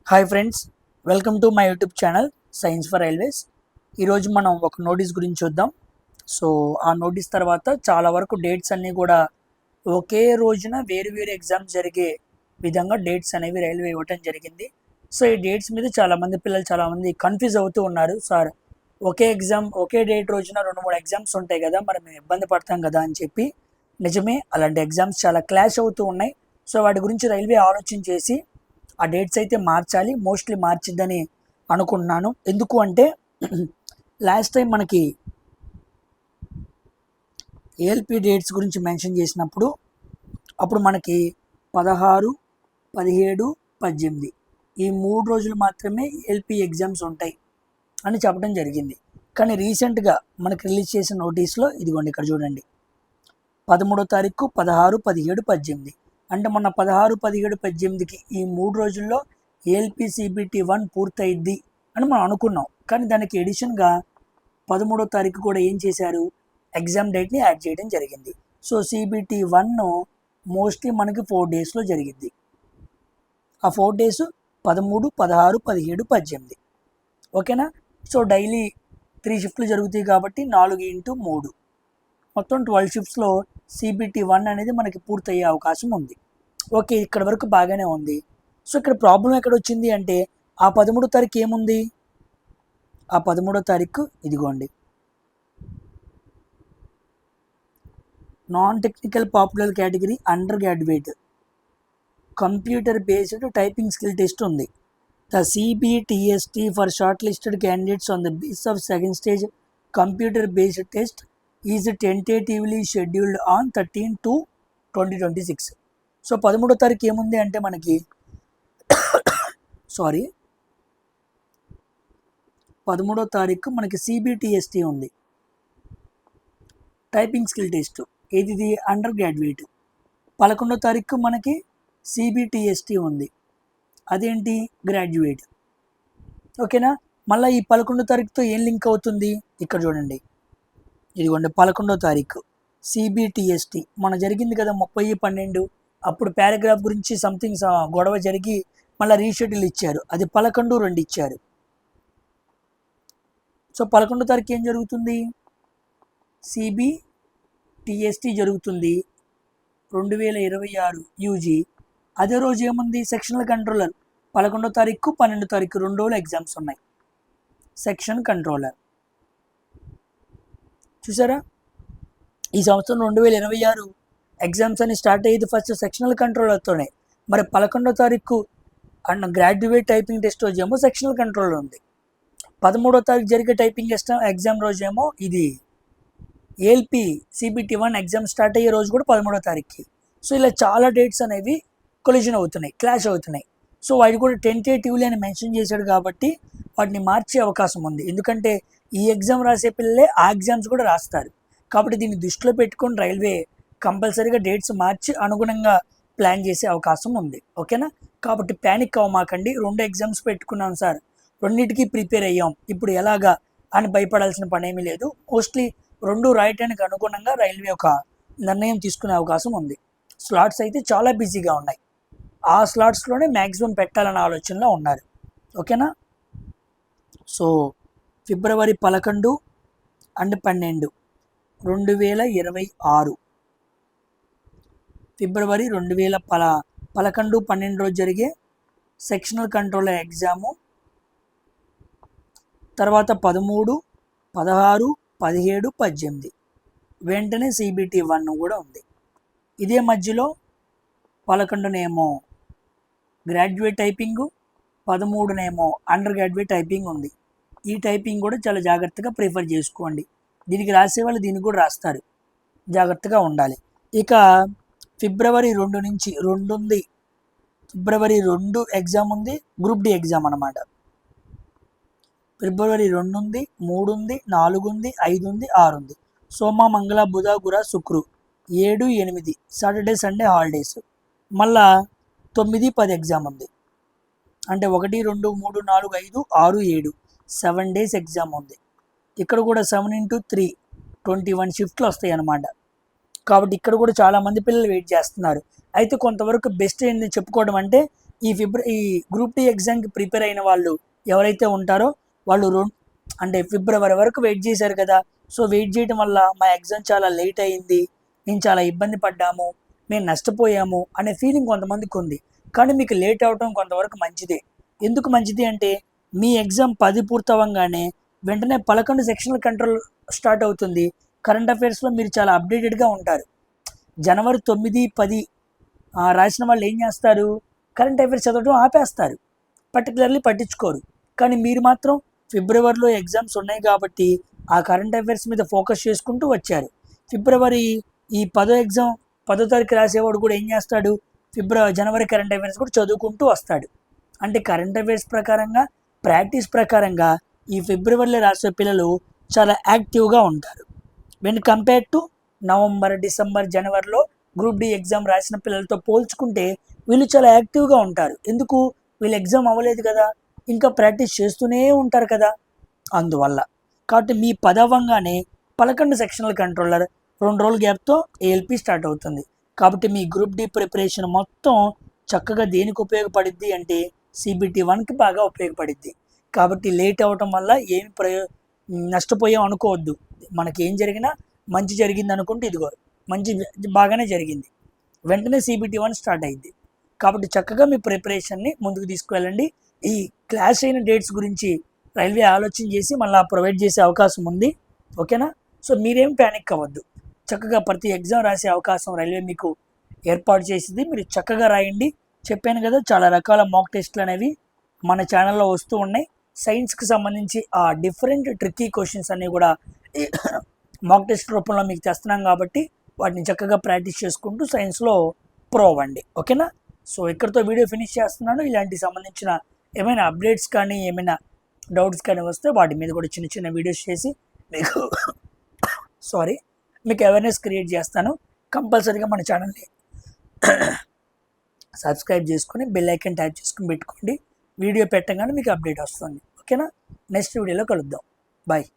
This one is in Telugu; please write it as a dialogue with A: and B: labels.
A: Hi friends, welcome to my YouTube channel science for railways. ఈరోజు మనం ఒక నోటీస్ గురించి చూద్దాం. సో ఆ నోటీస్ తర్వాత చాలా వరకు డేట్స్ అన్నీ కూడా ఒకే రోజున వేరు వేరు ఎగ్జామ్స్ జరిగే విధంగా డేట్స్ అనేవి రైల్వే ఇవ్వటం జరిగింది. సో ఈ డేట్స్ మీద చాలామంది పిల్లలు చాలామంది కన్ఫ్యూజ్ అవుతూ ఉన్నారు. సార్, ఒకే ఎగ్జామ్ ఒకే డేట్ రోజున 2-3 ఎగ్జామ్స్ ఉంటాయి కదా, మరి మేము ఇబ్బంది పడతాం కదా అని చెప్పి. నిజమే, అలాంటి ఎగ్జామ్స్ చాలా క్లాష్ అవుతూ ఉన్నాయి. సో వాటి గురించి రైల్వే ఆలోచన చేసి ఆ డేట్స్ అయితే మార్చాలి, మోస్ట్లీ మార్చిద్దని అనుకుంటున్నాను. ఎందుకు అంటే లాస్ట్ టైం మనకి ఏఎల్పి డేట్స్ గురించి మెన్షన్ చేసినప్పుడు అప్పుడు మనకి 16, 17, 18 ఈ 3 రోజులు మాత్రమే ఏఎల్పి ఎగ్జామ్స్ ఉంటాయి అని చెప్పడం జరిగింది. కానీ రీసెంట్గా మనకి రిలీజ్ చేసిన నోటీస్లో ఇదిగోండి, ఇక్కడ చూడండి, 13వ తారీఖు 16, 17, 18 అంటే మొన్న 16, 17, 18కి ఈ 3 రోజుల్లో ఏఎల్పి సిబిటి 1 పూర్తయిద్ది అని మనం అనుకున్నాం. కానీ దానికి ఎడిషన్గా 13వ తారీఖు కూడా ఏం చేశారు, ఎగ్జామ్ డేట్ని యాడ్ చేయడం జరిగింది. సో సిబిటి 1 మోస్ట్లీ మనకి 4 డేస్లో జరిగింది. ఆ 4 డేస్ 13, 16, 17, 18. ఓకేనా? సో డైలీ 3 షిఫ్ట్లు జరుగుతాయి కాబట్టి 4x3 మొత్తం 12 షిఫ్ట్స్లో సిబిటి 1 అనేది మనకి పూర్తయ్యే అవకాశం ఉంది. ఓకే, ఇక్కడ వరకు బాగానే ఉంది. సో ఇక్కడ ప్రాబ్లం ఎక్కడ వచ్చింది అంటే ఆ 13వ తారీఖు ఏముంది, ఆ 13వ తారీఖు ఇదిగోండి, non technical popular category under graduate computer based typing skill test ఉంది. The CBTST for short listed candidates on the base of second stage computer based test is tentatively scheduled on 13/2/2026. So 13వ తారీఖు ఏముంది అంటే మనకి 13వ తారీఖు మనకి సిబిటిఎస్టీ ఉంది, టైపింగ్ స్కిల్ టెస్ట్. ఇది అండర్ గ్రాడ్యుయేట్. 11వ తారీఖు మనకి సిబిటిఎస్టీ ఉంది, అదేంటి, గ్రాడ్యుయేట్. ఓకేనా? మళ్ళీ ఈ 11వ తారీఖుతో ఏం లింక్ అవుతుంది, ఇక్కడ చూడండి, ఇదిగోండి 11వ తారీఖు సిబిటిఎస్టీ మన జరిగింది కదా 30/12. అప్పుడు పారాగ్రాఫ్ గురించి సంథింగ్ గొడవ జరిగి మళ్ళీ రీషెడ్యూల్ ఇచ్చారు, అది 11/2 ఇచ్చారు. సో 11వ తారీఖు ఏం జరుగుతుంది, సిబిటిఎస్టీ జరుగుతుంది 2026 యూజీ. అదే రోజు ఏముంది, సెక్షనల్ కంట్రోలర్ 11వ తారీఖు 12వ తారీఖు 2 రోజులు ఎగ్జామ్స్ ఉన్నాయి. సెక్షన్ కంట్రోలర్ చూసారా, ఈ సంవత్సరం 2026 ఎగ్జామ్స్ అని స్టార్ట్ అయ్యేది ఫస్ట్ సెక్షనల్ కంట్రోలర్తోనే. మరి 11వ తారీఖు అండ్ గ్రాడ్యుయేట్ టైపింగ్ టెస్ట్ రోజు ఏమో సెక్షనల్ కంట్రోలర్ ఉంది. 13వ తారీఖు జరిగే టైపింగ్ ఎగ్జామ్ రోజు ఏమో ఇది ఏఎల్పి సిబిటి 1 ఎగ్జామ్ స్టార్ట్ అయ్యే రోజు కూడా 13వ తారీఖుకి. సో ఇలా చాలా డేట్స్ అనేవి కొలిజన్ అవుతున్నాయి, క్లాష్ అవుతున్నాయి. సో వాటి కూడా టెంటేటివ్లీ అని మెన్షన్ చేశాడు కాబట్టి వాటిని మార్చే అవకాశం ఉంది. ఎందుకంటే ఈ ఎగ్జామ్ రాసే పిల్లలే ఆ ఎగ్జామ్స్ కూడా రాస్తారు కాబట్టి దీన్ని దృష్టిలో పెట్టుకొని రైల్వే కంపల్సరీగా డేట్స్ మార్చి అనుగుణంగా ప్లాన్ చేసే అవకాశం ఉంది. ఓకేనా? కాబట్టి ప్యానిక్ అవ్వమాకండి. 2 ఎగ్జామ్స్ పెట్టుకున్నాం సార్, రెండింటికి ప్రిపేర్ అయ్యాం, ఇప్పుడు ఎలాగా అని భయపడాల్సిన పని ఏమీ లేదు. మోస్ట్లీ 2 రాయటానికి అనుగుణంగా రైల్వే ఒక నిర్ణయం తీసుకునే అవకాశం ఉంది. స్లాట్స్ అయితే చాలా బిజీగా ఉన్నాయి, ఆ స్లాట్స్లోనే మ్యాక్సిమం పెట్టాలన్న ఆలోచనలో ఉన్నారు. ఓకేనా? సో ఫిబ్రవరి 11 అండ్ 12, 2026 ఫిబ్రవరి 2011, 12 రోజు జరిగే సెక్షనల్ కంట్రోలర్ ఎగ్జాము. తర్వాత 13, 16, 17, 18 వెంటనే సిబిటి 1 కూడా ఉంది. ఇదే మధ్యలో 11నేమో గ్రాడ్యుయేట్ టైపింగు, 13నేమో అండర్ గ్రాడ్యుయేట్ టైపింగ్ ఉంది. ఈ టైపింగ్ కూడా చాలా జాగ్రత్తగా ప్రిఫర్ చేసుకోండి. దీనికి రాసే వాళ్ళు దీనికి కూడా రాస్తారు, జాగ్రత్తగా ఉండాలి. ఇక ఫిబ్రవరి 2 నుంచి 2 ఉంది, ఫిబ్రవరి 2 ఎగ్జామ్ ఉంది, గ్రూప్ డి ఎగ్జామ్ అనమాట. ఫిబ్రవరి 2 ఉంది, 3 ఉంది, 4 ఉంది, 5 ఉంది, 6 ఉంది. సోమ, మంగళ, బుధ, గుర, శుక్రు 7, 8 సాటర్డే సండే హాలిడేస్. మళ్ళా 9, 10 ఎగ్జామ్ ఉంది. అంటే 1, 2, 3, 4, 5, 6, 7 7 డేస్ ఎగ్జామ్ ఉంది. ఇక్కడ కూడా 7x3 21 షిఫ్ట్లు వస్తాయి అన్నమాట. కాబట్టి ఇక్కడ కూడా చాలామంది పిల్లలు వెయిట్ చేస్తున్నారు. అయితే కొంతవరకు బెస్ట్ ఏంటని చెప్పుకోవడం అంటే ఈ గ్రూప్ డి ఎగ్జామ్కి ప్రిపేర్ అయిన వాళ్ళు ఎవరైతే ఉంటారో వాళ్ళు అంటే ఫిబ్రవరి వరకు వెయిట్ చేశారు కదా. సో వెయిట్ చేయడం వల్ల మా ఎగ్జామ్ చాలా లేట్ అయింది, మేము చాలా ఇబ్బంది పడ్డాము, మేము నష్టపోయాము అనే ఫీలింగ్ కొంతమందికి ఉంది. కానీ మీకు లేట్ అవడం కొంతవరకు మంచిదే. ఎందుకు మంచిది అంటే మీ ఎగ్జామ్ 10 పూర్తవంగానే వెంటనే 11 సెక్షనల్ కంట్రోల్ స్టార్ట్ అవుతుంది. కరెంట్ అఫైర్స్లో మీరు చాలా అప్డేటెడ్గా ఉంటారు. జనవరి 9, 10 రాసిన వాళ్ళు ఏం చేస్తారు, కరెంట్ అఫైర్స్ చదవడం ఆపేస్తారు, పర్టికులర్లీ పట్టించుకోరు. కానీ మీరు మాత్రం ఫిబ్రవరిలో ఎగ్జామ్స్ ఉన్నాయి కాబట్టి ఆ కరెంట్ అఫైర్స్ మీద ఫోకస్ చేసుకుంటూ వచ్చారు. ఫిబ్రవరి ఈ 10వ తారీఖు రాసేవాడు కూడా ఏం చేస్తాడు, జనవరి కరెంట్ అఫైర్స్ కూడా చదువుకుంటూ వస్తాడు. అంటే కరెంట్ అఫైర్స్ ప్రకారంగా, ప్రాక్టీస్ ప్రకారంగా ఈ ఫిబ్రవరిలో రాసే పిల్లలు చాలా యాక్టివ్గా ఉంటారు. When compare to November, December, జనవరిలో గ్రూప్ డి ఎగ్జామ్ రాసిన పిల్లలతో పోల్చుకుంటే వీళ్ళు చాలా యాక్టివ్గా ఉంటారు. ఎందుకు, వీళ్ళు ఎగ్జామ్ అవ్వలేదు కదా, ఇంకా ప్రాక్టీస్ చేస్తూనే ఉంటారు కదా, అందువల్ల. కాబట్టి మీ 10 అవ్వగానే 11 సెక్షనల్ కంట్రోలర్ 2 రోజుల గ్యాప్తో ఏఎల్పి స్టార్ట్ అవుతుంది. కాబట్టి మీ గ్రూప్ డి ప్రిపరేషన్ మొత్తం చక్కగా దేనికి ఉపయోగపడిద్ది అంటే CBT 1కి బాగా ఉపయోగపడిద్ది. కాబట్టి లేట్ అవ్వటం వల్ల ఏమి నష్టపోయాం అనుకోవద్దు. మనకి ఏం జరిగినా మంచి జరిగింది అనుకుంటే ఇదిగో మంచి బాగానే జరిగింది, వెంటనే CBT 1 స్టార్ట్ అయింది. కాబట్టి చక్కగా మీ ప్రిపరేషన్ని ముందుకు తీసుకువెళ్ళండి. ఈ క్లాష్ అయిన డేట్స్ గురించి రైల్వే ఆలోచన చేసి మళ్ళీ ప్రొవైడ్ చేసే అవకాశం ఉంది, ఓకేనా. సో మీరేం ప్యానిక్ అవ్వద్దు, చక్కగా ప్రతి ఎగ్జామ్ రాసే అవకాశం రైల్వే మీకు ఏర్పాటు చేసింది. మీరు చక్కగా రాయండి. చెప్పాను కదా, చాలా రకాల మాక్ టెస్ట్లు అనేవి మన ఛానల్లో వస్తూ ఉన్నాయి. సైన్స్కి సంబంధించి ఆ డిఫరెంట్ ట్రిక్కీ క్వశ్చన్స్ అన్నీ కూడా మాక్ టెస్ట్ రూపంలో మీకు తెస్తున్నాం కాబట్టి వాటిని చక్కగా ప్రాక్టీస్ చేసుకుంటూ సైన్స్లో ప్రో అవ్వండి, ఓకేనా. సో ఇక్కడితో వీడియో ఫినిష్ చేస్తున్నాను. ఇలాంటి సంబంధించిన ఏమైనా అప్డేట్స్ కానీ ఏమైనా డౌట్స్ కానీ వస్తే వాటి మీద కూడా చిన్న చిన్న వీడియోస్ చేసి మీకు మీకు అవేర్నెస్ క్రియేట్ చేస్తాను. కంపల్సరీగా మన ఛానల్ని సబ్స్క్రైబ్ చేసుకొని బెల్ ఐకాన్ ట్యాప్ చేసుకుని పెట్టుకోండి. వీడియో పెట్టగానే మీకు అప్డేట్ వస్తుంది, ఓకేనా. నెక్స్ట్ వీడియోలో కలుద్దాం, బాయ్.